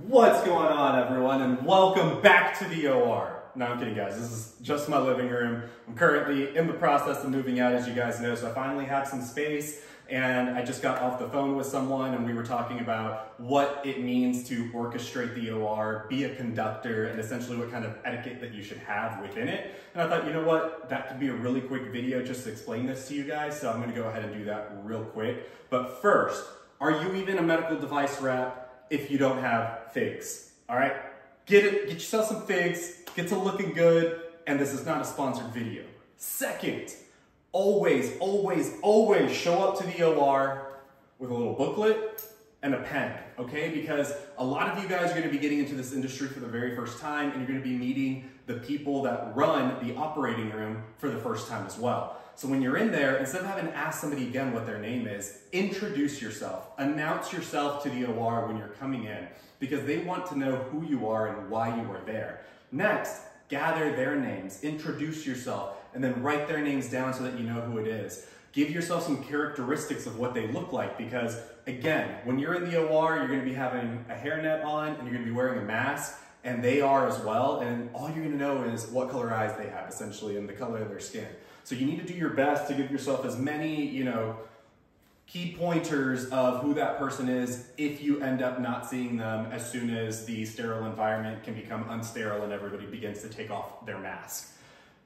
What's going on, everyone, and welcome back to the OR. No, I'm kidding, guys. This is just my living room. I'm currently in the process of moving out, as you guys know, so I finally have some space, and I just got off the phone with someone, and we were talking about what it means to orchestrate the OR, be a conductor, and essentially what kind of etiquette that you should have within it. And I thought, you know what, that could be a really quick video just to explain this to you guys, so I'm going to go ahead and do that real quick. But first, are you even a medical device rep if you don't have figs? All right, get yourself some figs, get to looking good, and this is not a sponsored video. Second, always show up to the OR with a little booklet and a pen, okay? Because a lot of you guys are gonna be getting into this industry for the very first time, and you're gonna be meeting the people that run the operating room for the first time as well. So when you're in there, instead of having to ask somebody again what their name is, introduce yourself. Announce yourself to the OR when you're coming in, because they want to know who you are and why you are there. Next, gather their names, introduce yourself, and then write their names down so that you know who it is. Give yourself some characteristics of what they look like, because again, when you're in the OR, you're gonna be having a hairnet on and you're gonna be wearing a mask, and they are as well, and all you're gonna know is what color eyes they have, essentially, and the color of their skin. So you need to do your best to give yourself as many, key pointers of who that person is if you end up not seeing them as soon as the sterile environment can become unsterile and everybody begins to take off their mask.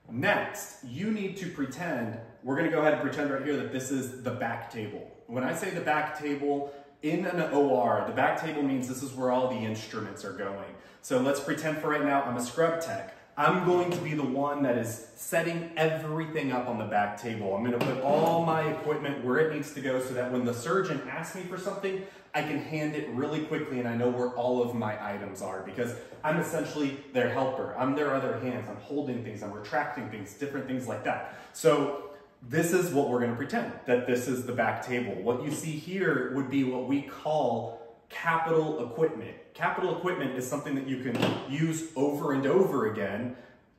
Next, you need to pretend, we're gonna go ahead and pretend right here that this is the back table. When I say the back table, in an OR, the back table means this is where all the instruments are going. So let's pretend for right now I'm a scrub tech. I'm going to be the one that is setting everything up on the back table. I'm going to put all my equipment where it needs to go so that when the surgeon asks me for something, I can hand it really quickly and I know where all of my items are, because I'm essentially their helper. I'm their other hands. I'm holding things, I'm retracting things, different things like that. So this is what we're going to pretend, that this is the back table. What you see here would be what we call capital equipment. Capital equipment is something that you can use over and over again,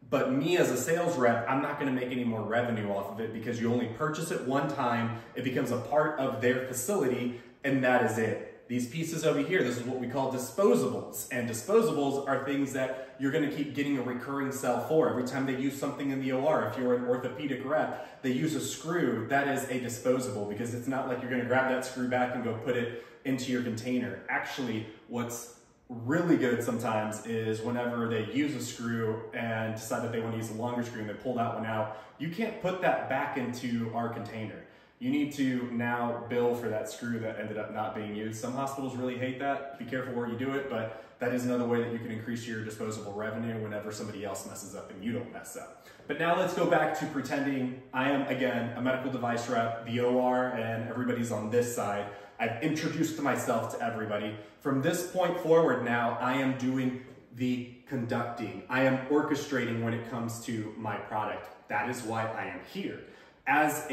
but me as a sales rep, I'm not going to make any more revenue off of it because you only purchase it one time, it becomes a part of their facility, and that is it. These pieces over here, this is what we call disposables, and disposables are things that you're going to keep getting a recurring sell for. Every time they use something in the OR, if you're an orthopedic rep, they use a screw, that is a disposable, because it's not like you're going to grab that screw back and go put it into your container. Actually, what's really good sometimes is whenever they use a screw and decide that they want to use a longer screw and they pull that one out, you can't put that back into our container. You need to now bill for that screw that ended up not being used. Some hospitals really hate that. Be careful where you do it, but that is another way that you can increase your disposable revenue whenever somebody else messes up and you don't mess up. But now let's go back to pretending I am, again, a medical device rep, the OR, and everybody's on this side. I've introduced myself to everybody. From this point forward now, I am doing the conducting. I am orchestrating when it comes to my product. That is why I am here. As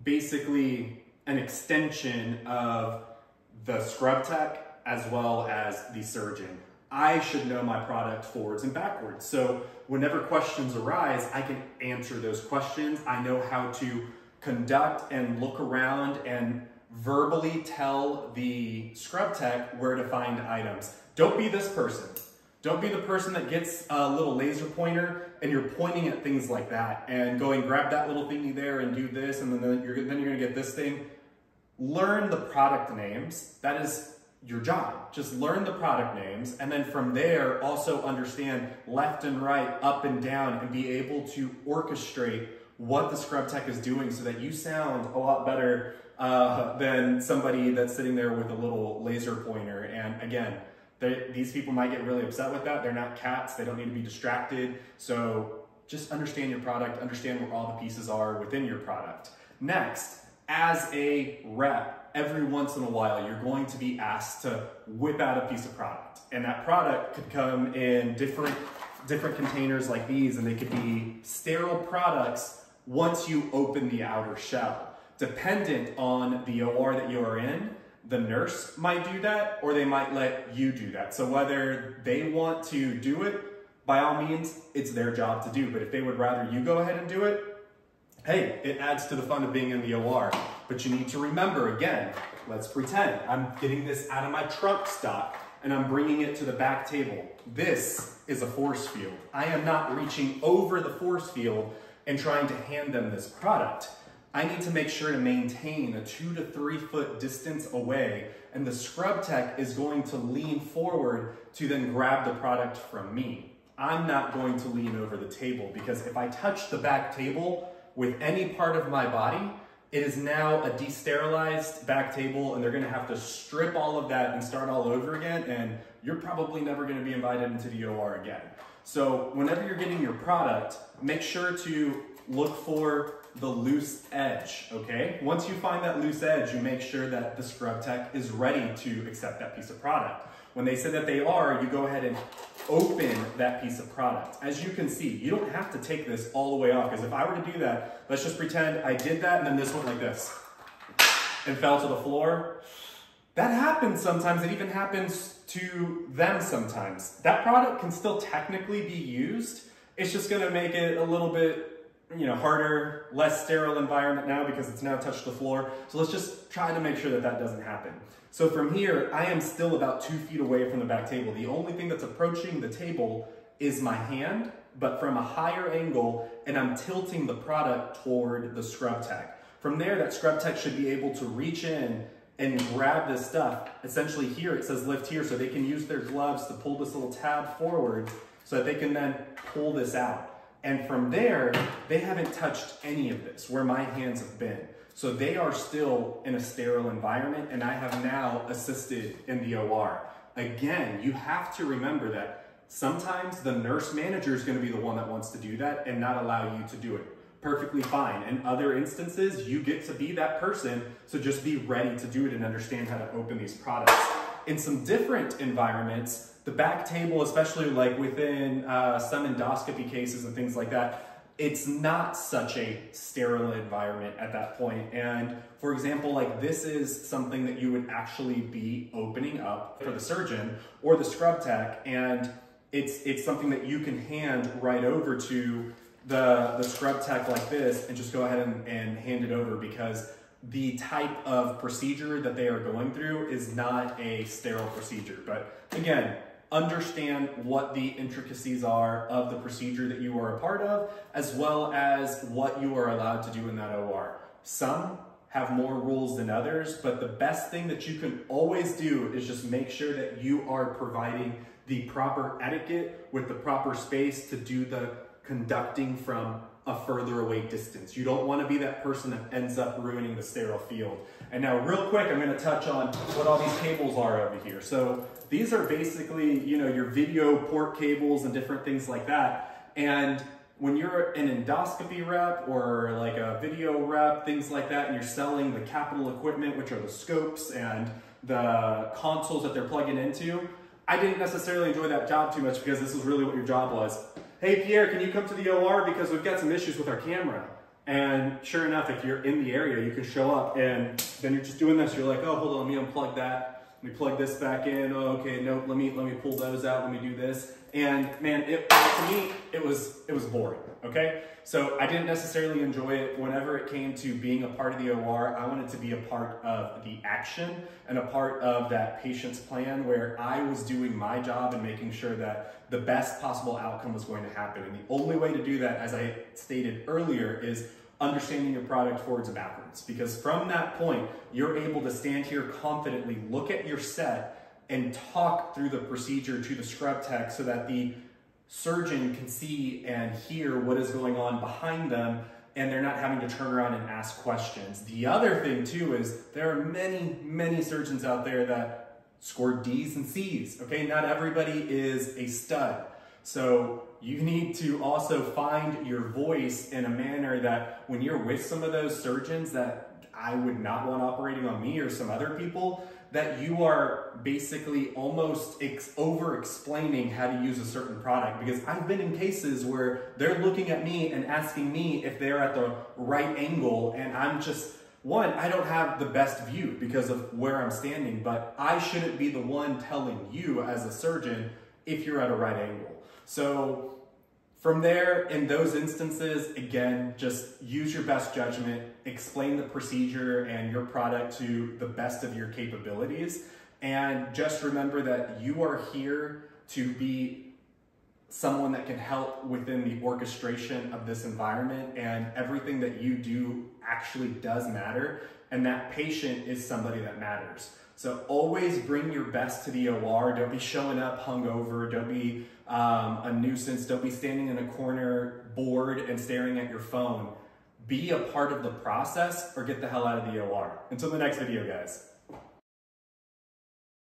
basically an extension of the scrub tech as well as the surgeon. I should know my product forwards and backwards. So whenever questions arise, I can answer those questions. I know how to conduct and look around and verbally tell the scrub tech where to find items. Don't be this person. Don't be the person that gets a little laser pointer and you're pointing at things like that and going, grab that little thingy there and do this, and then you're gonna get this thing. Learn the product names. That is your job. Just learn the product names, and then from there also understand left and right, up and down, and be able to orchestrate what the scrub tech is doing so that you sound a lot better than somebody that's sitting there with a little laser pointer. And again, these people might get really upset with that. They're not cats. They don't need to be distracted. So just understand your product, understand where all the pieces are within your product. Next, as a rep, every once in a while, you're going to be asked to whip out a piece of product. And that product could come in different containers like these, and they could be sterile products once you open the outer shell. Dependent on the OR that you are in, the nurse might do that, or they might let you do that. So whether they want to do it, by all means, it's their job to do. But if they would rather you go ahead and do it, hey, it adds to the fun of being in the OR. But you need to remember, again, let's pretend I'm getting this out of my trunk stock. and I'm bringing it to the back table. This is a force field. I am not reaching over the force field and trying to hand them this product. I need to make sure to maintain a 2 to 3 foot distance away, and the scrub tech is going to lean forward to then grab the product from me. I'm not going to lean over the table, because if I touch the back table with any part of my body, it is now a desterilized back table, and they're gonna have to strip all of that and start all over again, and you're probably never gonna be invited into the OR again. So whenever you're getting your product, make sure to look for the loose edge, okay? Once you find that loose edge, you make sure that the scrub tech is ready to accept that piece of product. When they say that they are, you go ahead and open that piece of product. As you can see, you don't have to take this all the way off, because if I were to do that, let's just pretend I did that and then this went like this and fell to the floor. That happens sometimes. It even happens to them sometimes. That product can still technically be used. It's just gonna make it a little bit harder, less sterile environment now because it's now touched the floor. So let's just try to make sure that that doesn't happen. So from here, I am still about 2 feet away from the back table. The only thing that's approaching the table is my hand, but from a higher angle, and I'm tilting the product toward the scrub tech. From there, that scrub tech should be able to reach in and grab this stuff. Essentially here, it says lift here, so they can use their gloves to pull this little tab forward so that they can then pull this out. And from there, they haven't touched any of this where my hands have been. So they are still in a sterile environment, and I have now assisted in the OR. Again, you have to remember that sometimes the nurse manager is going to be the one that wants to do that and not allow you to do it. Perfectly fine. In other instances, you get to be that person, so just be ready to do it and understand how to open these products. In some different environments, the back table, especially like within some endoscopy cases and things like that, it's not such a sterile environment at that point. And for example, like this is something that you would actually be opening up for the surgeon or the scrub tech, and it's something that you can hand right over to the scrub tech like this and just go ahead and hand it over, because the type of procedure that they are going through is not a sterile procedure. But again, understand what the intricacies are of the procedure that you are a part of, as well as what you are allowed to do in that OR. Some have more rules than others, but the best thing that you can always do is just make sure that you are providing the proper etiquette with the proper space to do the conducting from a further away distance. You don't want to be that person that ends up ruining the sterile field. And now real quick, I'm going to touch on what all these cables are over here. So these are basically, your video port cables and different things like that. And when you're an endoscopy rep or like a video rep, things like that, and you're selling the capital equipment, which are the scopes and the consoles that they're plugging into, I didn't necessarily enjoy that job too much, because this was really what your job was. Hey Pierre, can you come to the OR because we've got some issues with our camera? And sure enough, if you're in the area, you can show up, and then you're just doing this. You're like, oh, hold on, let me unplug that. Let me plug this back in. Oh, okay, no, let me pull those out. Let me do this. And man, to me, it was boring. Okay, so I didn't necessarily enjoy it. Whenever it came to being a part of the OR, I wanted to be a part of the action and a part of that patient's plan, where I was doing my job and making sure that the best possible outcome was going to happen. And the only way to do that, as I stated earlier, is understanding your product forwards and backwards. Because from that point, you're able to stand here confidently, look at your set, and talk through the procedure to the scrub tech so that the surgeon can see and hear what is going on behind them, and they're not having to turn around and ask questions. The other thing too is there are many, many surgeons out there that score D's and C's, okay? Not everybody is a stud. So you need to also find your voice in a manner that when you're with some of those surgeons that I would not want operating on me or some other people, that you are basically almost over-explaining how to use a certain product. Because I've been in cases where they're looking at me and asking me if they're at the right angle, and I'm just, one, I don't have the best view because of where I'm standing, but I shouldn't be the one telling you as a surgeon if you're at a right angle. So from there, in those instances, again, just use your best judgment, explain the procedure and your product to the best of your capabilities, And just remember that you are here to be someone that can help within the orchestration of this environment, and everything that you do actually does matter, and that patient is somebody that matters. So always bring your best to the OR. Don't be showing up hungover. Don't be a nuisance. Don't be standing in a corner bored and staring at your phone. Be a part of the process or get the hell out of the OR. Until the next video, guys.